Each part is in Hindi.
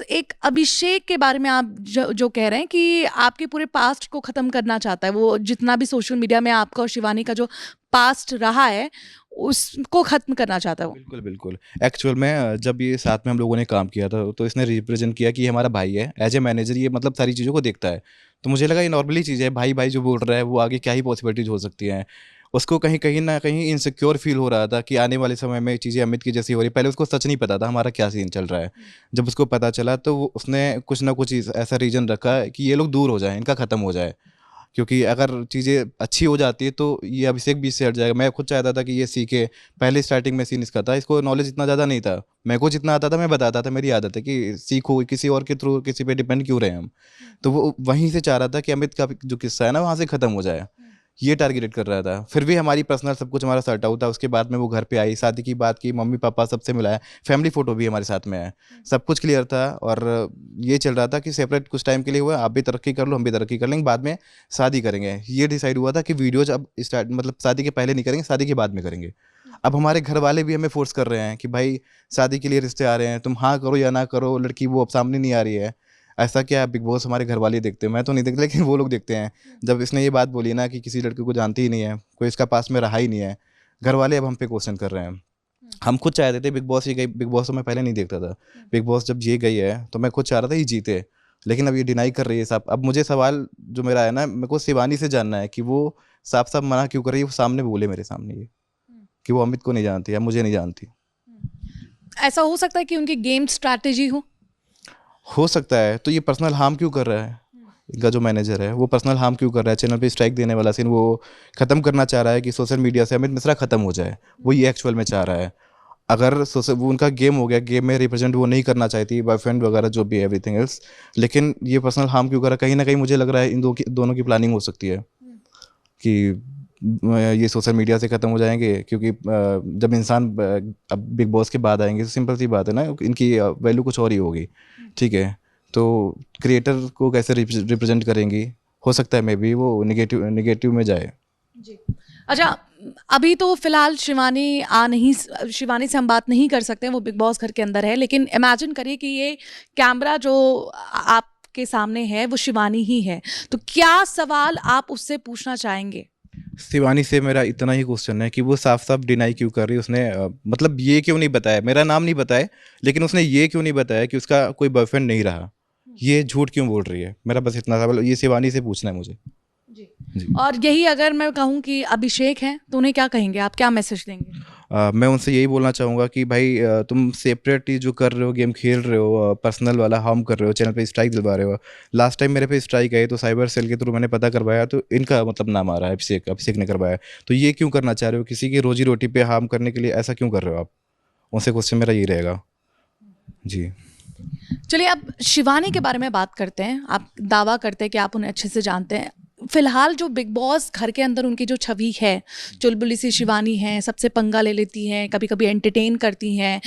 एक अभिषेक के बारे में आप जो कह रहे हैं कि आपके पूरे पास्ट को ख़त्म करना चाहता है, वो जितना भी सोशल मीडिया में आपका और शिवानी का जो पास्ट रहा है उसको ख़त्म करना चाहता है वो। बिल्कुल बिल्कुल। एक्चुअल में जब ये साथ में हम लोगों ने काम किया था तो इसने रिप्रेजेंट किया कि ये हमारा भाई है। एज ए मैनेजर ये मतलब सारी चीज़ों को देखता है। तो मुझे लगा ये नॉर्मली चीज़ है, भाई भाई जो बोल रहा है वो आगे क्या ही पॉसिबिलिटीज हो सकती हैं। उसको कहीं कहीं ना कहीं इनसिक्योर फील हो रहा था कि आने वाले समय में चीज़ें अमित की जैसी हो रही। पहले उसको सच नहीं पता था हमारा क्या सीन चल रहा है। जब उसको पता चला तो उसने कुछ ना कुछ ऐसा रीजन रखा कि ये लोग दूर हो जाएं, इनका ख़त्म हो जाए। क्योंकि अगर चीज़ें अच्छी हो जाती है तो ये अभिषेक भी इससे हट जाएगा। मैं खुद चाहता था कि ये सीखे। पहले स्टार्टिंग में सीन इसका था, इसको नॉलेज इतना ज़्यादा नहीं था। मेरे को जितना आता था मैं बताता था, मेरी आदत है कि सीखो, किसी और के थ्रू किसी पे डिपेंड क्यों रहे हम। तो वो वहीं से चाह रहा था कि अमित का जो किस्सा है ना वहाँ से ख़त्म हो जाए। ये टारगेट कर रहा था। फिर भी हमारी पर्सनल सब कुछ हमारा सॉर्ट आउट था। उसके बाद में वो घर पे आई, शादी की बात की, मम्मी पापा सबसे मिलाया, फैमिली फ़ोटो भी हमारे साथ में है। सब कुछ क्लियर था और ये चल रहा था कि सेपरेट कुछ टाइम के लिए हुआ, आप भी तरक्की कर लो, हम भी तरक्की कर लेंगे, बाद में शादी करेंगे। ये डिसाइड हुआ था कि वीडियोज अब स्टार्ट मतलब शादी के पहले नहीं करेंगे, शादी के बाद में करेंगे। अब हमारे घर वाले भी हमें फोर्स कर रहे हैं कि भाई शादी के लिए रिश्ते आ रहे हैं, तुम हाँ करो या ना करो, लड़की वो अब सामने नहीं आ रही है। ऐसा क्या है, बिग बॉस हमारे घर वाले देखते हैं, मैं तो नहीं देखता लेकिन वो लोग देखते हैं। जब इसने ये बात बोली ना कि किसी लड़के को जानती ही नहीं है, कोई इसका पास में रहा ही नहीं है, घर वाले अब हम पे क्वेश्चन कर रहे हैं। हम खुद चाहते थे बिग बॉस ये गई, बिग बॉस तो मैं पहले नहीं देखता था। बिग बॉस जब ये गई है तो मैं खुद चाह रहा था ये जीते, लेकिन अब ये डिनाई कर रही है साहब। अब मुझे सवाल जो मेरा है ना, मेरे को शिवानी से जानना है कि वो साफ साफ मना क्यों कर रही है। वो सामने बोले मेरे सामने ये कि वो अमित को नहीं जानती या मुझे नहीं जानती। ऐसा हो सकता है कि उनकी गेम स्ट्रैटेजी हो सकता है। तो ये पर्सनल हार्म क्यों कर रहा है, इनका जो मैनेजर है वो पर्सनल हार्म क्यों कर रहा है। चैनल पे स्ट्राइक देने वाला सीन वो ख़त्म करना चाह रहा है कि सोशल मीडिया से अमित मिश्रा ख़त्म हो जाए। वो ये एक्चुअल में चाह रहा है। अगर सोशल वो उनका गेम हो गया, गेम में रिप्रेजेंट वो नहीं करना चाहती, बॉयफ्रेंड वगैरह जो भी है एवरीथिंग एल्स, लेकिन ये पर्सनल हार्म क्यों कर रहा है। कहीं ना कहीं मुझे लग रहा है इन दोनों की प्लानिंग हो सकती है कि ये सोशल मीडिया से ख़त्म हो जाएंगे। क्योंकि जब इंसान अब बिग बॉस के बाद आएंगे तो सिंपल सी बात है ना, इनकी वैल्यू कुछ और ही होगी। ठीक है, तो क्रिएटर को कैसे रिप्रेजेंट करेंगी। हो सकता है मे बी वो नेगेटिव नेगेटिव में जाए। जी। अच्छा, अभी तो फिलहाल शिवानी से हम बात नहीं कर सकते, वो बिग बॉस घर के अंदर है, लेकिन इमेजिन करिए कि ये कैमरा जो आपके सामने है वो शिवानी ही है, तो क्या सवाल आप उससे पूछना चाहेंगे? शिवानी से मेरा इतना ही क्वेश्चन है कि वो साफ साफ डिनाई क्यों कर रही है। उसने मतलब ये क्यों नहीं बताया, मेरा नाम नहीं बताया, लेकिन उसने ये क्यों नहीं बताया कि उसका कोई बॉयफ्रेंड नहीं रहा। ये झूठ क्यों बोल रही है, मेरा बस इतना सवाल ये शिवानी से पूछना है मुझे। जी। जी। और यही अगर मैं कहूँ कि अभिषेक हैं तो उन्हें क्या कहेंगे, आप क्या मैसेज देंगे? मैं उनसे यही बोलना चाहूँगा कि भाई तुम सेपरेट ही जो कर रहे हो, गेम खेल रहे हो, पर्सनल वाला हार्म कर रहे हो, चैनल पे स्ट्राइक दिलवा रहे हो। लास्ट टाइम मेरे पे स्ट्राइक आई तो साइबर सेल के थ्रू मैंने पता करवाया, तो इनका मतलब नाम आ रहा है अभिषेक, अभिषेक ने करवाया। तो ये क्यों करना चाह रहे हो, किसी की रोजी रोटी पे हार्म करने के लिए ऐसा क्यों कर रहे हो आप। उनसे क्वेश्चन मेरा यही रहेगा। जी। चलिए, अब शिवानी के बारे में बात करते हैं। आप दावा करते हैं कि आप उन्हें अच्छे से जानते हैं। फिलहाल जो बिग बॉस घर के अंदर उनकी जो छवि है, चुलबुली सी शिवानी है, सबसे पंगा ले लेती हैं, कभी कभी एंटरटेन करती हैं,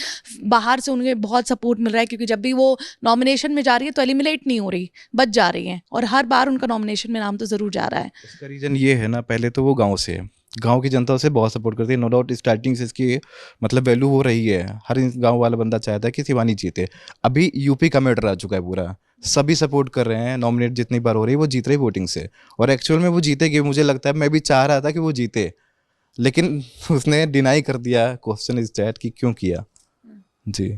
बाहर से उन्हें बहुत सपोर्ट मिल रहा है क्योंकि जब भी वो नॉमिनेशन में जा रही है तो एलिमिनेट नहीं हो रही, बच जा रही हैं, और हर बार उनका नॉमिनेशन में नाम तो ज़रूर जा रहा है। इसका रीज़न ये है ना, पहले तो वो गांव से है, गांव की जनता उसे बहुत सपोर्ट करती है। नो डाउट स्टार्टिंग से इसकी मतलब वैल्यू हो रही है। हर गांव वाला बंदा चाहता है कि शिवानी जीते। अभी यूपी का मैटर आ चुका है पूरा, सभी सपोर्ट कर रहे हैं। नॉमिनेट जितनी बार हो रही है वो जीत रही वोटिंग से, और एक्चुअल में वो जीतेगी। मुझे लगता है, मैं भी चाह रहा था कि वो जीते, लेकिन उसने डिनाई कर दिया। क्वेश्चन इज दैट कि क्यों किया। जी।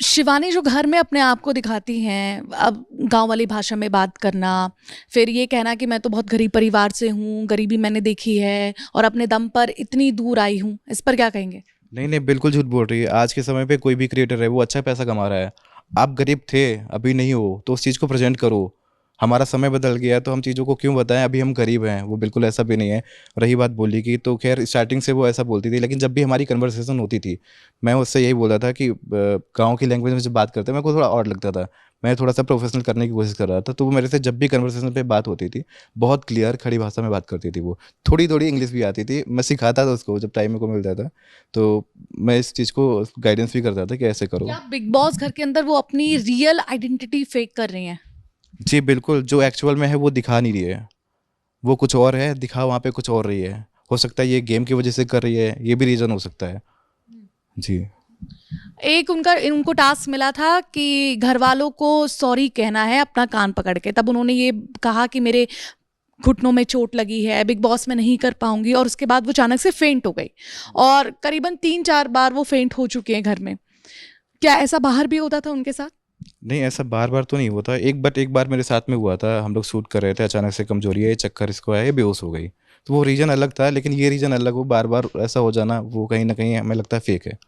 शिवानी जो घर में अपने आप को दिखाती हैं, अब गांव वाली भाषा में बात करना, फिर ये कहना कि मैं तो बहुत गरीब परिवार से हूँ, गरीबी मैंने देखी है और अपने दम पर इतनी दूर आई हूँ, इस पर क्या कहेंगे? नहीं नहीं, बिल्कुल झूठ बोल रही है। आज के समय पे कोई भी क्रिएटर है वो अच्छा पैसा कमा रहा है। आप गरीब थे, अभी नहीं हो, तो उस चीज़ को प्रेजेंट करो। हमारा समय बदल गया है तो हम चीज़ों को क्यों बताएं अभी हम गरीब हैं। वो बिल्कुल ऐसा भी नहीं है। रही बात बोली की, तो खैर स्टार्टिंग से वो ऐसा बोलती थी, लेकिन जब भी हमारी कन्वर्सेशन होती थी मैं उससे यही बोला था कि गाँव की लैंग्वेज में जब बात करते मेरे को थोड़ा और लगता था। मैं थोड़ा सा प्रोफेशनल करने की कोशिश कर रहा था, तो वो मेरे से जब भी कन्वर्सेशन पे बात होती थी बहुत क्लियर खड़ी भाषा में बात करती थी। वो थोड़ी थोड़ी इंग्लिश भी आती थी, मैं सिखाता था उसको जब टाइम मेरे को मिलता था। तो मैं इस चीज़ को गाइडेंस भी करता था कि ऐसे करो। क्या बिग बॉस घर के अंदर वो अपनी रियल आइडेंटिटी फेक कर रही हैं? जी बिल्कुल, जो एक्चुअल में है वो दिखा नहीं रही है। वो कुछ और है, दिखा वहाँ पे कुछ और रही है। हो सकता है ये गेम की वजह से कर रही है, ये भी रीज़न हो सकता है। जी। एक उनको टास्क मिला था कि घर वालों को सॉरी कहना है अपना कान पकड़ के, तब उन्होंने ये कहा कि मेरे घुटनों में चोट लगी है, बिग बॉस में नहीं कर पाऊंगी, और उसके बाद वो अचानक से फेंट हो गई और करीबन 3-4 बार वो फेंट हो चुकी हैं घर में। क्या ऐसा बाहर भी होता था उनके साथ? नहीं, ऐसा बार बार तो नहीं होता, एक बार मेरे साथ में हुआ था, हम लोग शूट कर रहे थे, अचानक से कमजोरी है, चक्कर इसको आया, ये बेहोश हो गई। तो वो रीज़न अलग था, लेकिन ये रीज़न अलग, वो बार बार ऐसा हो जाना वो कहीं ना कहीं हमें लगता है फेक है।